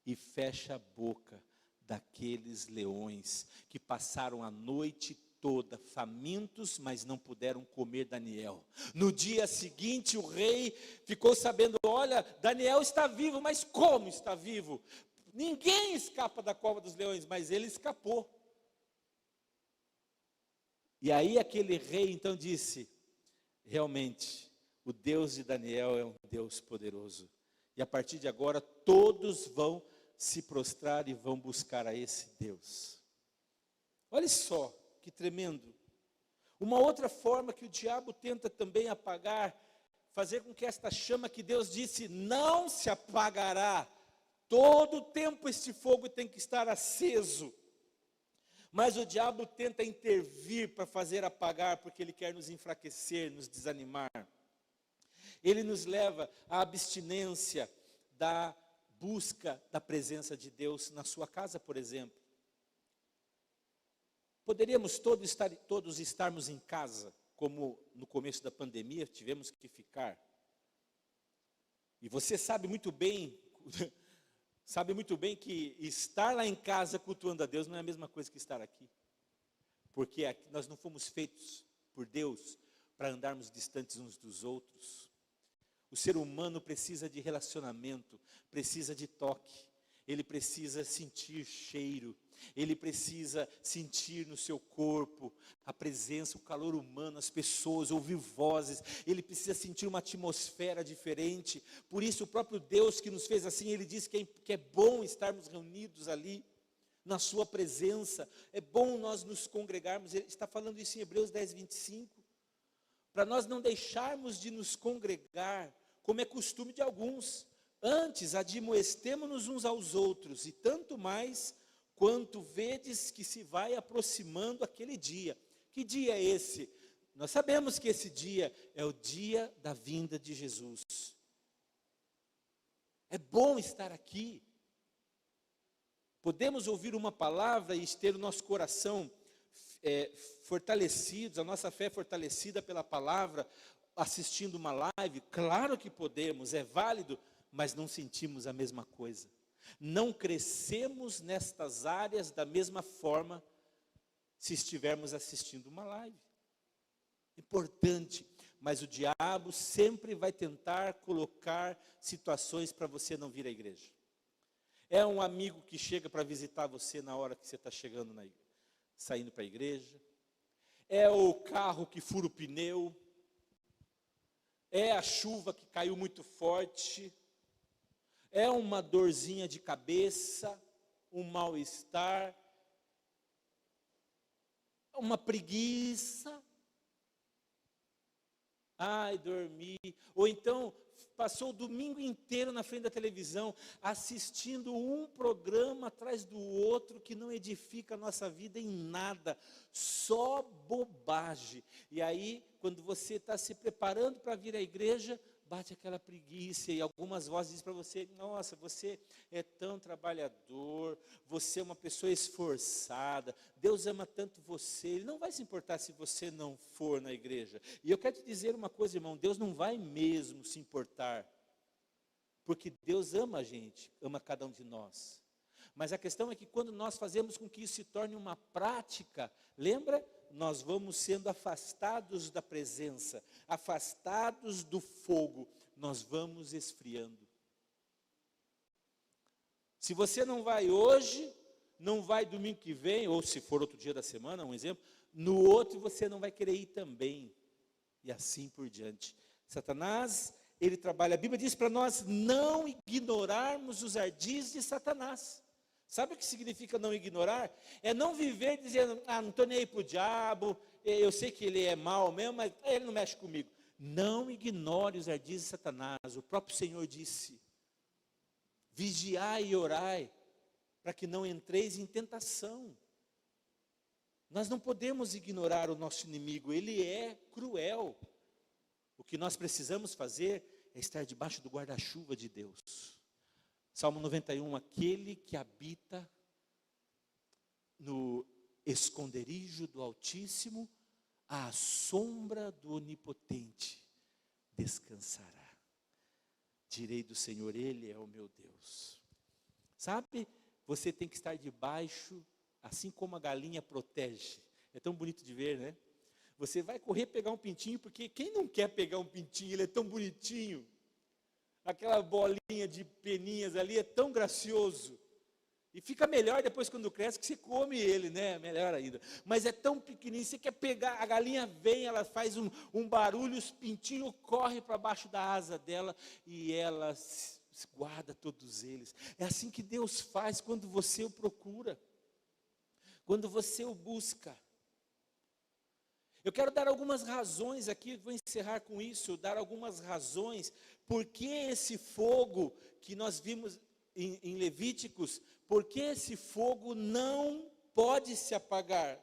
Speaker 1: e fecha a boca daqueles leões que passaram a noite toda famintos, mas não puderam comer Daniel. No dia seguinte o rei ficou sabendo, olha, Daniel está vivo, mas como está vivo? Ninguém escapa da cova dos leões, mas ele escapou. E aí aquele rei então disse, realmente, o Deus de Daniel é um Deus poderoso. E a partir de agora, todos vão se prostrar e vão buscar a esse Deus. Olha só, que tremendo. Uma outra forma que o diabo tenta também apagar, fazer com que esta chama que Deus disse, não se apagará. Todo o tempo este fogo tem que estar aceso. Mas o diabo tenta intervir para fazer apagar, porque ele quer nos enfraquecer, nos desanimar. Ele nos leva à abstinência da busca da presença de Deus na sua casa, por exemplo. Poderíamos todos estarmos em casa, como no começo da pandemia tivemos que ficar. E você sabe muito bem que estar lá em casa cultuando a Deus não é a mesma coisa que estar aqui. Porque nós não fomos feitos por Deus para andarmos distantes uns dos outros. O ser humano precisa de relacionamento, precisa de toque, ele precisa sentir cheiro, ele precisa sentir no seu corpo a presença, o calor humano, as pessoas, ouvir vozes, ele precisa sentir uma atmosfera diferente. Por isso o próprio Deus que nos fez assim, ele diz que é bom estarmos reunidos ali, na sua presença, é bom nós nos congregarmos. Ele está falando isso em Hebreus 10, 25, para nós não deixarmos de nos congregar, como é costume de alguns. Antes admoestemo-nos uns aos outros, e tanto mais quanto vedes que se vai aproximando aquele dia. Que dia é esse? Nós sabemos que esse dia é o dia da vinda de Jesus. É bom estar aqui. Podemos ouvir uma palavra e ter o nosso coração fortalecido, a nossa fé fortalecida pela palavra, assistindo uma live. Claro que podemos, é válido, mas não sentimos a mesma coisa. Não crescemos nestas áreas da mesma forma se estivermos assistindo uma live. Importante, mas o diabo sempre vai tentar colocar situações para você não vir à igreja. É um amigo que chega para visitar você na hora que você está saindo para a igreja. É o carro que fura o pneu. É a chuva que caiu muito forte. É uma dorzinha de cabeça, um mal-estar, uma preguiça. Ai, dormi. Ou então passou o domingo inteiro na frente da televisão, assistindo um programa atrás do outro que não edifica a nossa vida em nada, só bobagem. E aí, quando você está se preparando para vir à igreja, bate aquela preguiça, e algumas vozes dizem para você, nossa, você é tão trabalhador, você é uma pessoa esforçada, Deus ama tanto você, Ele não vai se importar se você não for na igreja. E eu quero te dizer uma coisa, irmão, Deus não vai mesmo se importar, porque Deus ama a gente, ama cada um de nós. Mas a questão é que quando nós fazemos com que isso se torne uma prática, lembra? Nós vamos sendo afastados da presença, afastados do fogo, nós vamos esfriando. Se você não vai hoje, não vai domingo que vem, ou se for outro dia da semana, um exemplo, no outro você não vai querer ir também, e assim por diante. Satanás, ele trabalha, a Bíblia diz para nós não ignorarmos os ardis de Satanás. Sabe o que significa não ignorar? É não viver dizendo, não estou nem aí para o diabo, eu sei que ele é mau mesmo, mas ele não mexe comigo. Não ignore os ardis de Satanás. O próprio Senhor disse, vigiai e orai, para que não entreis em tentação. Nós não podemos ignorar o nosso inimigo, ele é cruel. O que nós precisamos fazer é estar debaixo do guarda-chuva de Deus. Salmo 91, aquele que habita no esconderijo do Altíssimo, à sombra do Onipotente, descansará. Direi do Senhor, Ele é o meu Deus. Sabe, você tem que estar debaixo, assim como a galinha protege. É tão bonito de ver, né? Você vai correr pegar um pintinho, porque quem não quer pegar um pintinho, ele é tão bonitinho. Aquela bolinha de peninhas ali é tão gracioso. E fica melhor depois quando cresce, que você come ele, né? Melhor ainda. Mas é tão pequenininho, você quer pegar, a galinha vem, ela faz um barulho, os pintinhos correm para baixo da asa dela e ela guarda todos eles. É assim que Deus faz quando você o procura, quando você o busca. Eu quero dar algumas razões aqui, vou encerrar com isso, dar algumas razões, por que esse fogo que nós vimos em Levíticos, por que esse fogo não pode se apagar?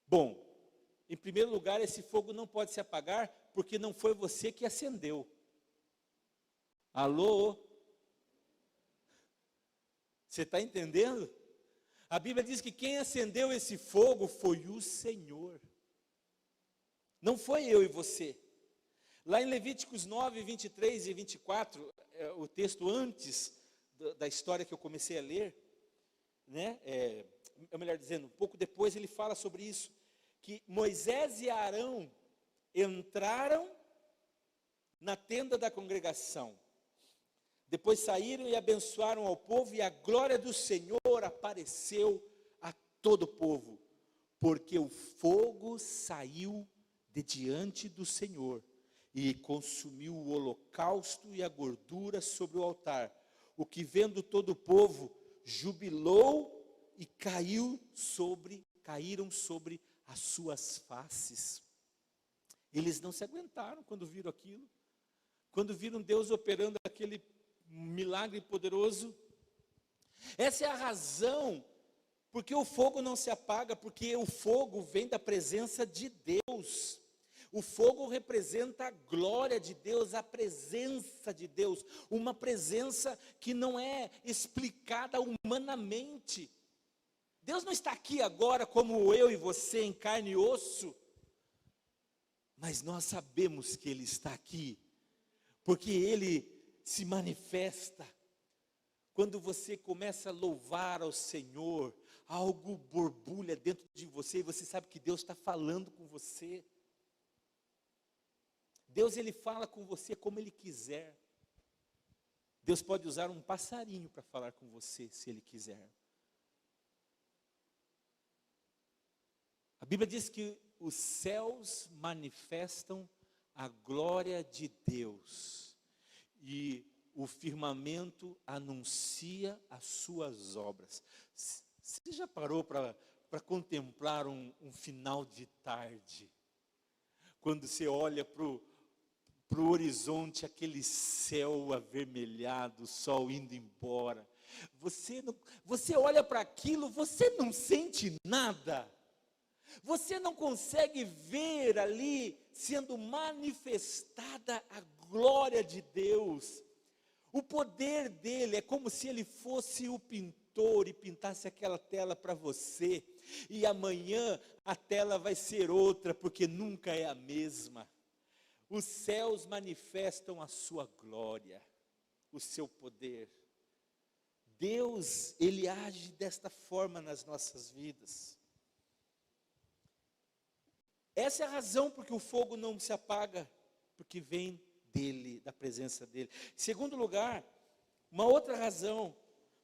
Speaker 1: Bom, em primeiro lugar, esse fogo não pode se apagar, porque não foi você que acendeu. Alô? Você está entendendo? A Bíblia diz que quem acendeu esse fogo foi o Senhor. Não foi eu e você. Lá em Levíticos 9, 23 e 24, o texto antes da história que eu comecei a ler, né, melhor dizendo, um pouco depois ele fala sobre isso, que Moisés e Arão entraram na tenda da congregação. Depois saíram e abençoaram ao povo, e a glória do Senhor apareceu a todo o povo, porque o fogo saiu de diante do Senhor, e consumiu o holocausto e a gordura sobre o altar, o que vendo todo o povo, jubilou e caíram sobre as suas faces. Eles não se aguentaram quando viram aquilo, quando viram Deus operando aquele milagre poderoso. Essa é a razão porque o fogo não se apaga, porque o fogo vem da presença de Deus. O fogo representa a glória de Deus, a presença de Deus, uma presença que não é explicada humanamente. Deus não está aqui agora como eu e você em carne e osso, mas nós sabemos que Ele está aqui, porque Ele se manifesta. Quando você começa a louvar ao Senhor, algo borbulha dentro de você, e você sabe que Deus está falando com você. Deus, Ele fala com você como Ele quiser. Deus pode usar um passarinho para falar com você, se Ele quiser. A Bíblia diz que os céus manifestam a glória de Deus, e o firmamento anuncia as suas obras. Você já parou para contemplar um final de tarde? Quando você olha para o horizonte, aquele céu avermelhado, o sol indo embora. Você olha para aquilo, você não sente nada. Você não consegue ver ali sendo manifestada a glória de Deus. O poder dele é como se ele fosse o pintor e pintasse aquela tela para você. E amanhã a tela vai ser outra, porque nunca é a mesma. Os céus manifestam a sua glória, o seu poder. Deus, ele age desta forma nas nossas vidas. Essa é a razão porque o fogo não se apaga, porque vem dele, da presença dele. Em segundo lugar, uma outra razão,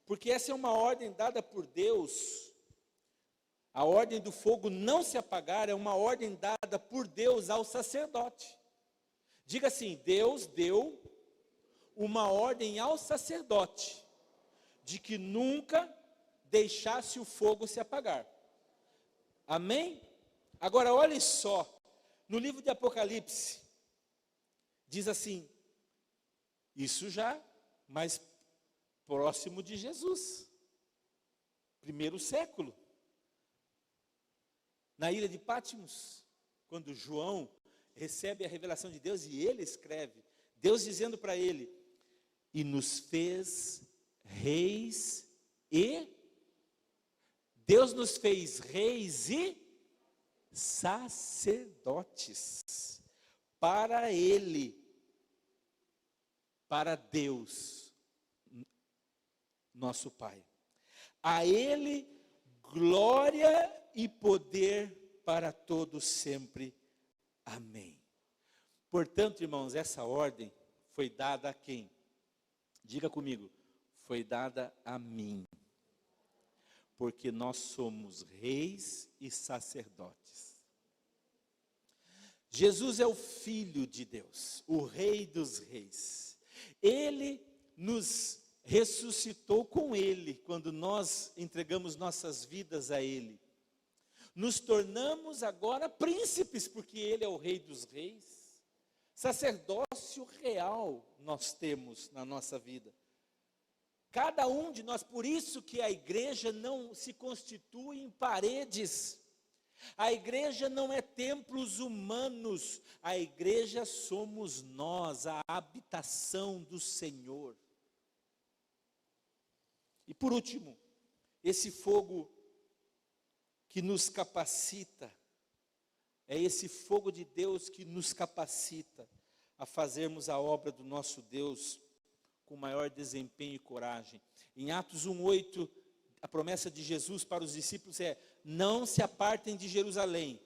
Speaker 1: porque essa é uma ordem dada por Deus. A ordem do fogo não se apagar é uma ordem dada por Deus ao sacerdote. Diga assim: Deus deu uma ordem ao sacerdote de que nunca deixasse o fogo se apagar. Amém? Agora olhe só, no livro de Apocalipse, diz assim, isso já mais próximo de Jesus, primeiro século, na ilha de Patmos, quando João recebe a revelação de Deus e ele escreve, Deus dizendo para ele, e nos fez reis e, Deus nos fez reis e sacerdotes, para ele, para Deus, nosso Pai. A ele glória e poder para todos sempre. Amém. Portanto, irmãos, essa ordem foi dada a quem? Diga comigo, foi dada a mim. Porque nós somos reis e sacerdotes. Jesus é o Filho de Deus, o Rei dos Reis. Ele nos ressuscitou com Ele, quando nós entregamos nossas vidas a Ele. Nos tornamos agora príncipes, porque Ele é o Rei dos Reis. Sacerdócio real nós temos na nossa vida. Cada um de nós, por isso que a igreja não se constitui em paredes. A igreja não é templos humanos, a igreja somos nós, a habitação do Senhor. E por último, esse fogo que nos capacita, é esse fogo de Deus que nos capacita a fazermos a obra do nosso Deus com maior desempenho e coragem. Em Atos 1:8, a promessa de Jesus para os discípulos é: não se apartem de Jerusalém,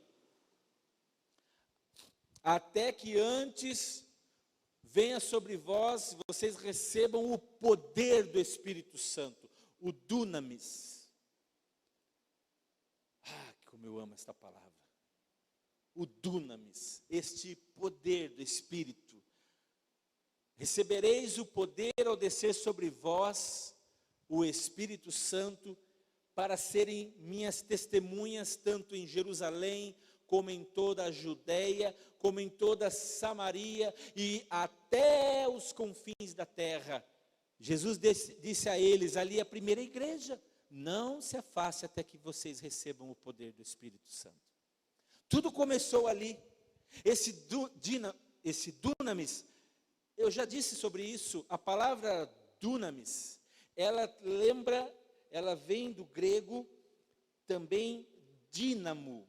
Speaker 1: até que antes venha sobre vós, vocês recebam o poder do Espírito Santo, o dunamis. Ah, como eu amo esta palavra. O dunamis, este poder do Espírito. Recebereis o poder ao descer sobre vós o Espírito Santo, para serem minhas testemunhas, tanto em Jerusalém, como em toda a Judeia, como em toda a Samaria, e até os confins da terra. Jesus disse a eles, ali a primeira igreja, não se afaste até que vocês recebam o poder do Espírito Santo. Tudo começou ali. Esse dunamis, eu já disse sobre isso, a palavra dunamis, ela vem do grego também dínamo.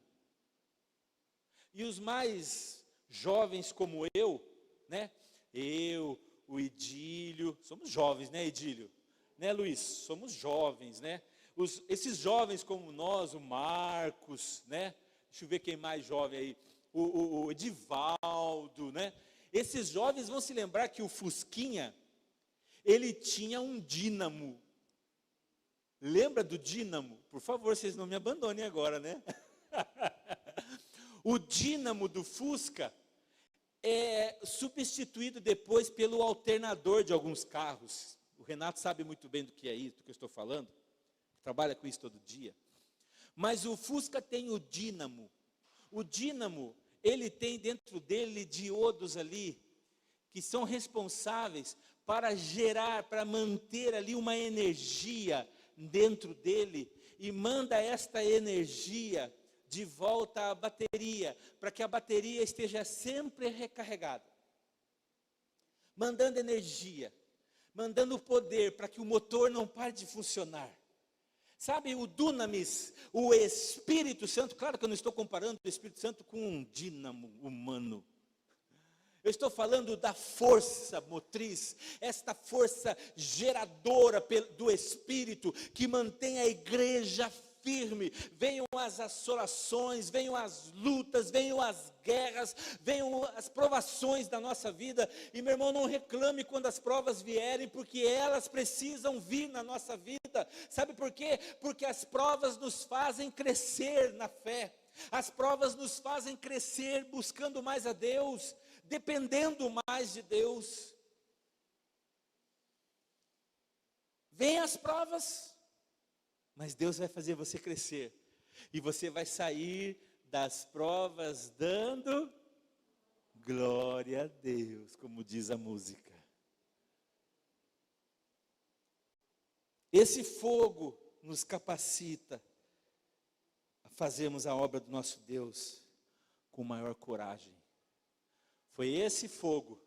Speaker 1: E os mais jovens como eu, né? Eu, o Edílio, somos jovens, né, Edílio? Né, Luiz? Somos jovens, né? Esses jovens como nós, o Marcos, né? Deixa eu ver quem mais jovem aí. O Edivaldo, né? Esses jovens vão se lembrar que o Fusquinha, ele tinha um dínamo. Lembra do dínamo? Por favor, vocês não me abandonem agora, né? O dínamo do Fusca é substituído depois pelo alternador de alguns carros. O Renato sabe muito bem do que é isso, do que eu estou falando. Trabalha com isso todo dia. Mas o Fusca tem o dínamo. O dínamo, ele tem dentro dele diodos ali, que são responsáveis para gerar, para manter ali uma energia dentro dele, e manda esta energia de volta a bateria, para que a bateria esteja sempre recarregada, mandando energia, mandando poder para que o motor não pare de funcionar. Sabe, o dunamis, o Espírito Santo, claro que eu não estou comparando o Espírito Santo com um dínamo humano. Eu estou falando da força motriz, esta força geradora do Espírito, que mantém a igreja firme. Venham as assolações, venham as lutas, venham as guerras, venham as provações da nossa vida. E meu irmão, não reclame quando as provas vierem, porque elas precisam vir na nossa vida. Sabe por quê? Porque as provas nos fazem crescer na fé. As provas nos fazem crescer buscando mais a Deus, dependendo mais de Deus. Vem as provas, mas Deus vai fazer você crescer, e você vai sair das provas dando glória a Deus, como diz a música. Esse fogo nos capacita a fazermos a obra do nosso Deus com maior coragem. Foi esse fogo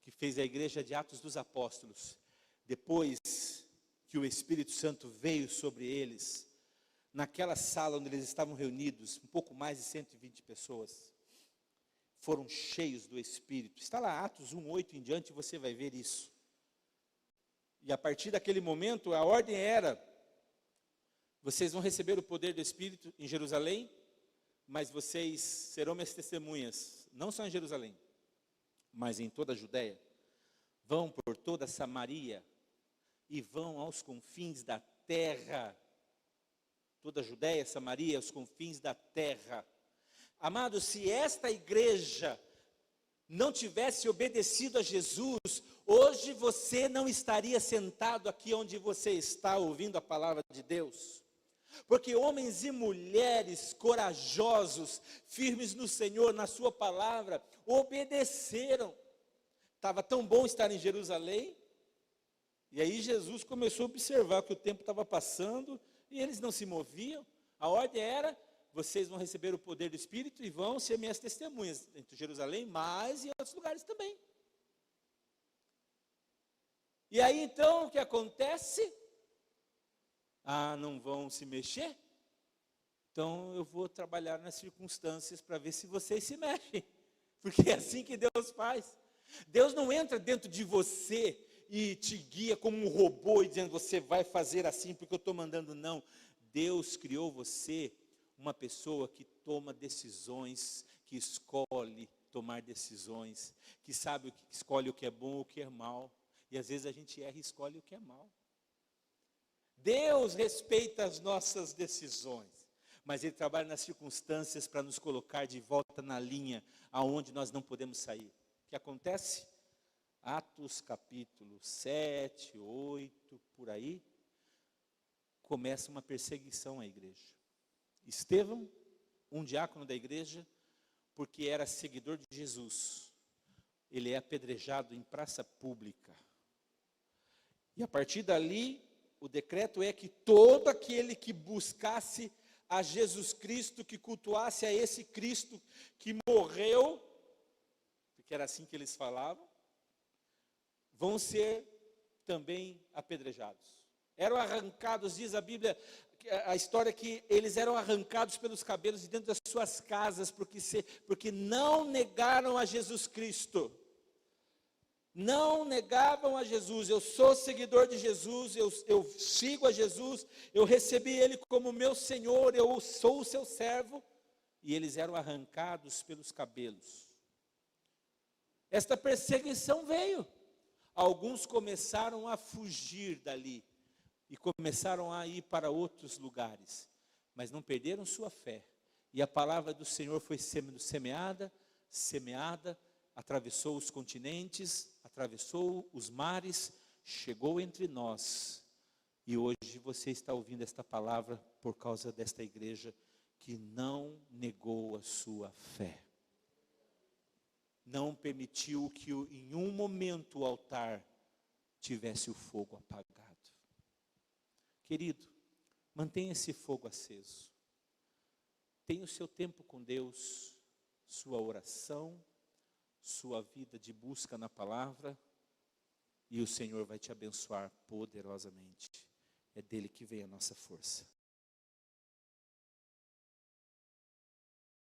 Speaker 1: que fez a igreja de Atos dos Apóstolos, depois que o Espírito Santo veio sobre eles, naquela sala onde eles estavam reunidos, um pouco mais de 120 pessoas, foram cheios do Espírito. Está lá, Atos 1:8 em diante, você vai ver isso. E a partir daquele momento, a ordem era: vocês vão receber o poder do Espírito em Jerusalém, mas vocês serão minhas testemunhas, não só em Jerusalém, mas em toda a Judéia. Vão por toda a Samaria e vão aos confins da terra. Toda a Judéia, Samaria, os confins da terra. Amados, se esta igreja não tivesse obedecido a Jesus, hoje você não estaria sentado aqui onde você está, ouvindo a palavra de Deus. Porque homens e mulheres corajosos, firmes no Senhor, na sua palavra, obedeceram. Estava tão bom estar em Jerusalém, e aí Jesus começou a observar que o tempo estava passando, e eles não se moviam. A ordem era: vocês vão receber o poder do Espírito e vão ser minhas testemunhas, entre Jerusalém, mas em outros lugares também. E aí então, o que acontece? Não vão se mexer? Então eu vou trabalhar nas circunstâncias para ver se vocês se mexem, porque é assim que Deus faz. Deus não entra dentro de você e te guia como um robô, e dizendo: você vai fazer assim porque eu estou mandando. Não, Deus criou você uma pessoa que toma decisões, que escolhe tomar decisões, que sabe, que escolhe o que é bom, o que é mal, e às vezes a gente erra e escolhe o que é mal. Deus respeita as nossas decisões, mas Ele trabalha nas circunstâncias para nos colocar de volta na linha, aonde nós não podemos sair. O que acontece? Atos capítulo 7, 8, por aí, começa uma perseguição à igreja. Estevão, um diácono da igreja, porque era seguidor de Jesus, ele é apedrejado em praça pública. E a partir dali, o decreto é que todo aquele que buscasse a Jesus Cristo, que cultuasse a esse Cristo que morreu, porque era assim que eles falavam, vão ser também apedrejados. Eram arrancados, diz a Bíblia, a história, que eles eram arrancados pelos cabelos de dentro das suas casas, porque não negaram a Jesus Cristo. Não negavam a Jesus. Eu sou seguidor de Jesus, eu sigo a Jesus, eu recebi Ele como meu Senhor, eu sou o seu servo. E eles eram arrancados pelos cabelos. Esta perseguição veio. Alguns começaram a fugir dali e começaram a ir para outros lugares, mas não perderam sua fé. E a palavra do Senhor foi sendo semeada, atravessou os continentes, atravessou os mares, chegou entre nós. E hoje você está ouvindo esta palavra por causa desta igreja que não negou a sua fé. Não permitiu que em um momento o altar tivesse o fogo apagado. Querido, mantenha esse fogo aceso. Tenha o seu tempo com Deus, sua oração, sua vida de busca na palavra, e o Senhor vai te abençoar poderosamente. É dele que vem a nossa força.